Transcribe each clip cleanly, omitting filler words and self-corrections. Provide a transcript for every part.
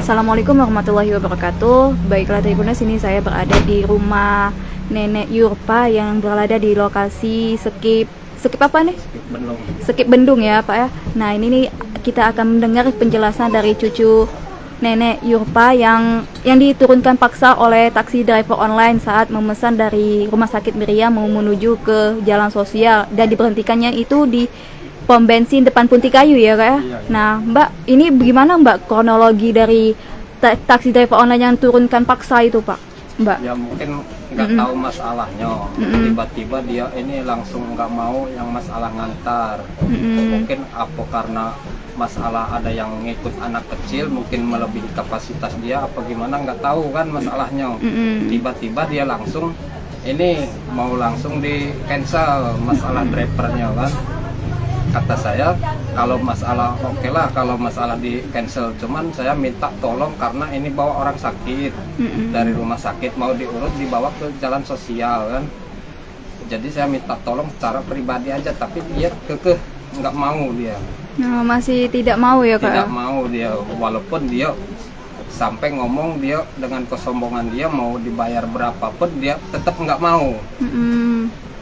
Assalamualaikum warahmatullahi wabarakatuh. Baiklah Tribuners, sini saya berada di rumah Nenek Yurpa yang berada di lokasi skip apa nih? Skip Bendung ya Pak ya. Nah ini nih kita akan mendengar penjelasan dari cucu Nenek Yurpa yang diturunkan paksa oleh taksi driver online saat memesan dari Rumah Sakit Miriam mau menuju ke jalan sosial dan diberhentikannya itu di pom bensin depan Punti Kayu ya Kak ya? Iya. Nah Mbak, ini bagaimana Mbak kronologi dari taksi driver online yang turunkan paksa itu Pak? Mbak? Ya mungkin nggak tahu masalahnya, tiba-tiba dia ini langsung nggak mau yang masalah ngantar. Mungkin apa karena masalah ada yang ngikut anak kecil, mungkin melebihi kapasitas dia apa gimana nggak tahu kan masalahnya. Tiba-tiba dia langsung ini mau langsung di cancel masalah drivernya kan. Kata saya kalau masalah oke lah kalau masalah di cancel, cuman saya minta tolong karena ini bawa orang sakit dari rumah sakit mau diurut dibawa ke jalan sosial kan. Jadi saya minta tolong secara pribadi aja, tapi dia kekeh nggak mau dia. Nah, masih tidak mau ya Kak? Tidak mau dia, walaupun dia sampai ngomong dia dengan kesombongan dia mau dibayar berapapun dia tetap nggak mau.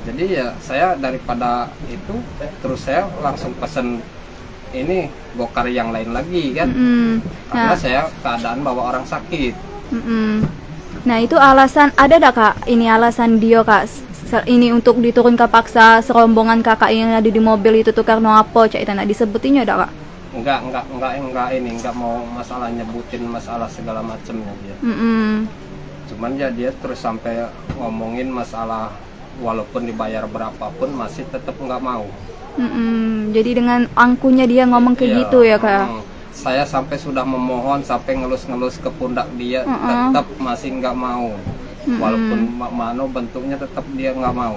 Jadi ya saya daripada itu terus saya langsung pesen ini gokar yang lain lagi kan. Karena saya keadaan bawa orang sakit. Nah itu alasan ada dak Kak? Ini alasan dia Kak ini untuk diturunkan paksa serombongan kakak yang ada di mobil itu tuh karena apa? Cak itu nak disebutinnya dak Kak? Enggak mau masalah nyebutin masalah segala macamnya dia. Cuman ya dia terus sampai ngomongin masalah walaupun dibayar berapapun masih tetap nggak mau. Jadi dengan angkunya dia ngomong kayak gitu ya Kak? Saya sampai sudah memohon, sampai ngelus-ngelus ke pundak dia, tetap masih nggak mau. Walaupun mano bentuknya tetap dia nggak mau.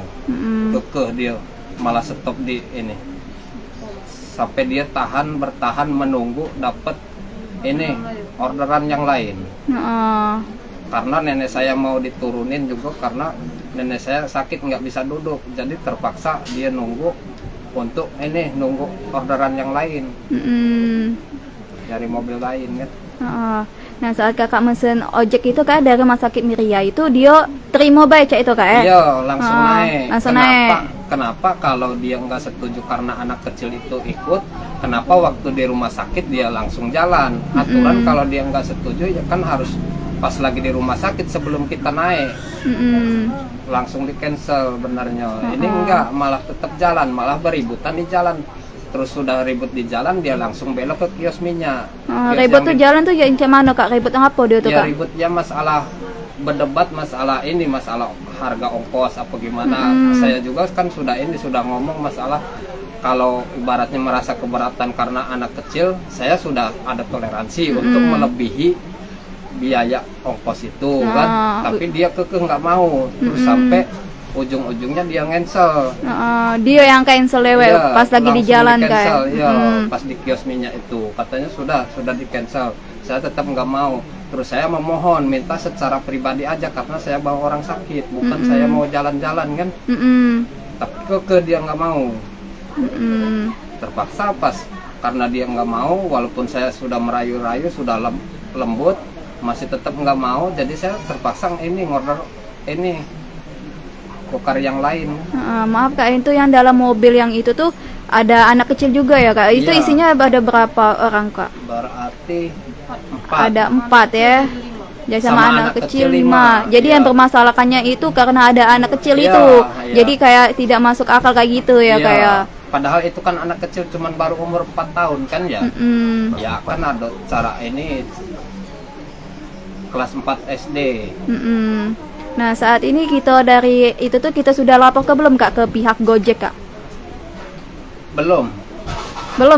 Kekeh dia, malah stop di ini. Sampai dia bertahan menunggu dapat ini orderan yang lain. Karena nenek saya mau diturunin juga karena nenek saya sakit nggak bisa duduk, jadi terpaksa dia nunggu untuk ini nunggu orderan yang lain dari mobil lain kan. Nah saat kakak mesen ojek itu Kak dari Rumah Sakit Miria itu dia terima baik Cak itu Kak ya? Iya langsung naik. Naik. Kenapa kalau dia nggak setuju karena anak kecil itu ikut, kenapa waktu di rumah sakit dia langsung jalan? Aturan kalau dia nggak setuju ya kan harus pas lagi di rumah sakit sebelum kita naik langsung di cancel benarnya. Ini enggak, malah tetap jalan, malah beributan di jalan. Terus sudah ribut di jalan dia langsung belok ke kios minyak. Ribut tuh jalan tuh ya mana Kak? Ribut apa dia tuh Kak? Ya ributnya masalah berdebat masalah ini, masalah harga ongkos apa gimana. Saya juga kan sudah ngomong masalah kalau ibaratnya merasa keberatan karena anak kecil, saya sudah ada toleransi untuk melebihi biaya ongkos itu kan, tapi dia kekeh nggak mau, terus sampai ujung-ujungnya dia cancel. Dia yang cancel ya, pas lagi di jalan kan? Pas di kios minyak itu katanya sudah di cancel. Saya tetap nggak mau, terus saya memohon minta secara pribadi aja karena saya bawa orang sakit, bukan saya mau jalan-jalan kan. Tapi kekeh dia nggak mau. Terpaksa pas karena dia nggak mau, walaupun saya sudah merayu-rayu, sudah lembut, masih tetap nggak mau, jadi saya terpaksa ini ngorder ini gokar yang lain. Maaf Kak, itu yang dalam mobil yang itu tuh ada anak kecil juga ya Kak? Itu isinya ada berapa orang Kak? Berarti 4. Ada 4 ya? Jadi sama anak kecil 5. Jadi yang bermasalahkannya itu karena ada anak kecil itu. Jadi kayak tidak masuk akal kayak gitu ya kayak. Padahal itu kan anak kecil cuman baru umur 4 tahun kan ya. Ya kan ada cara ini kelas 4 SD. Nah saat ini kita dari itu tuh kita sudah lapor ke belum Kak ke pihak Gojek Kak? Belum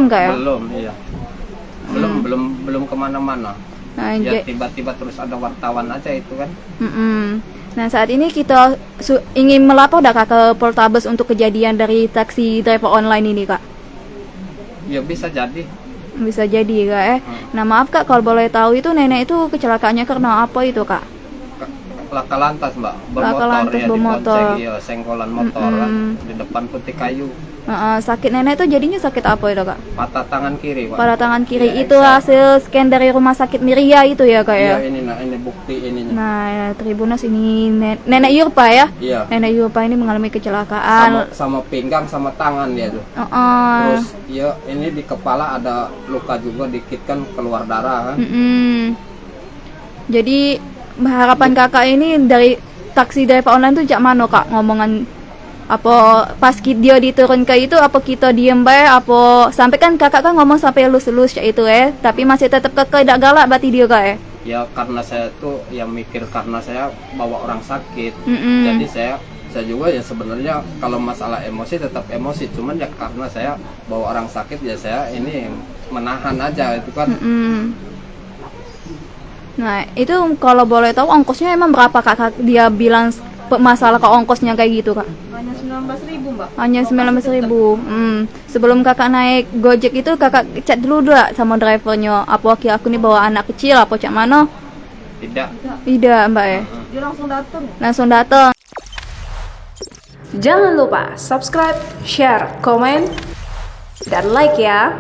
Kak ya? Belum, iya. Belum kemana-mana. Ya tiba-tiba terus ada wartawan aja itu kan. Nah saat ini kita ingin melapor dah Kak ke Poltabes untuk kejadian dari taksi driver online ini Kak? Ya bisa jadi Kak ya. Nah maaf Kak kalau boleh tahu itu nenek itu kecelakaannya karena apa itu Kak? Laka lantas Mbak, bermotor ya, di senggolan motor kan, di depan Punti Kayu. Sakit nenek itu jadinya sakit apa itu kak? Patah tangan kiri, Pak. Pada tangan kiri Iya, itu hasil scan dari rumah sakit Miria itu ya kak ya? Iya, ini bukti ininya. Nah ya, Tribunas ini nenek Yurpa ya? Iya. Nenek Yurpa ini mengalami kecelakaan. Sama pinggang sama tangan dia tuh. Terus ya ini di kepala ada luka juga dikit kan, keluar darah kan. Jadi harapan kakak ini dari taksi driver online tuh jak mana kak ngomongan apa pas dia diturun ke itu, apa kita diem bae, apa sampai kan kakak kan ngomong sampai lulus itu tapi masih tetap kekeh tidak galak berarti dia kak Ya karena saya tuh yang mikir karena saya bawa orang sakit, jadi saya juga ya sebenarnya kalau masalah emosi tetap emosi, cuman ya karena saya bawa orang sakit ya saya ini menahan aja itu kan. Nah itu kalau boleh tahu ongkosnya emang berapa kak dia bilang masalah ke ongkosnya kayak gitu kak? Hanya 19.000 mbak. Hanya 19.000. Sebelum kakak naik Gojek itu kakak chat dulu sama drivernya, apa aku nih bawa anak kecil apa cak mana? Tidak mbak ya. Dia langsung datang. Langsung datang. Jangan lupa subscribe, share, komen, dan like ya.